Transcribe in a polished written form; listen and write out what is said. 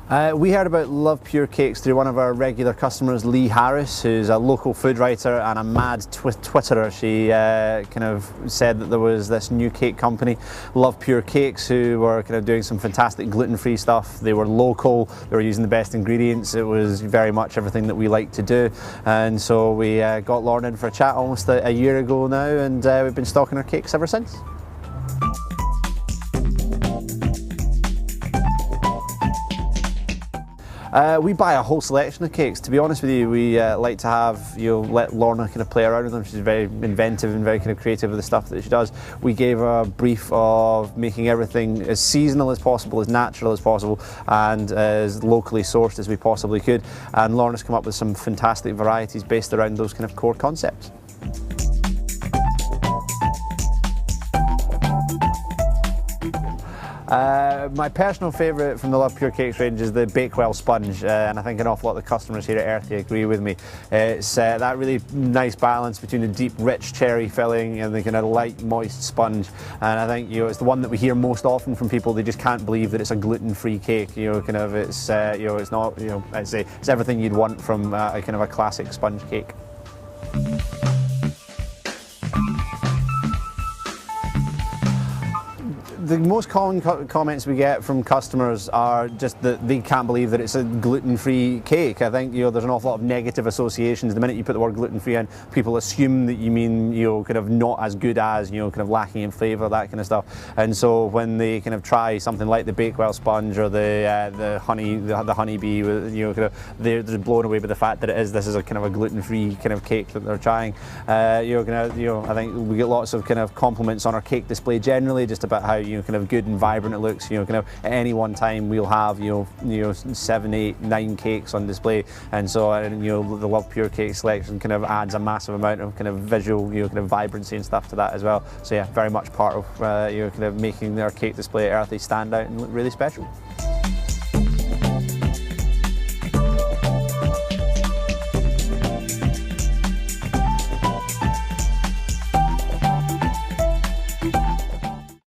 We heard about Love Pure Cakes through one of our regular customers, Lee Harris, who's a local food writer and a mad Twitterer. She kind of said that there was this new cake company, Love Pure Cakes, who were kind of doing some fantastic gluten-free stuff. They were local, they were using the best ingredients. It was very much everything that we like to do. And so we got Lorna in for a chat almost a year ago now, and we've been stocking her cakes ever since. We buy a whole selection of cakes. To be honest with you, we like to have, let Lorna kind of play around with them. She's very inventive and very kind of creative with the stuff that she does. We gave her a brief of making everything as seasonal as possible, as natural as possible, and as locally sourced as we possibly could. And Lorna's come up with some fantastic varieties based around those kind of core concepts. My personal favourite from the Love Pure Cakes range is the Bakewell sponge, and I think an awful lot of the customers here at Earthy agree with me. It's that really nice balance between the deep, rich cherry filling and the kind of light, moist sponge. And I think it's the one that we hear most often from people. They just can't believe that it's a gluten-free cake. It's it's not. I'd say it's everything you'd want from a kind of a classic sponge cake. The most common comments we get from customers are just that they can't believe that it's a gluten-free cake. I think there's an awful lot of negative associations. The minute you put the word gluten-free in, people assume that you mean kind of not as good as, kind of lacking in flavour, that kind of stuff. And so when they kind of try something like the Bakewell sponge or the honeybee, kind of they're just blown away by the fact that this is a kind of a gluten-free kind of cake that they're trying. I think we get lots of kind of compliments on our cake display generally, just about how kind of good and vibrant it looks. Kind of at any one time we'll have 7, 8, 9 cakes on display, and so the Love Pure Cake selection kind of adds a massive amount of kind of visual kind of vibrancy and stuff to that as well. So yeah, very much part of kind of making our cake display at Earthy stand out and look really special.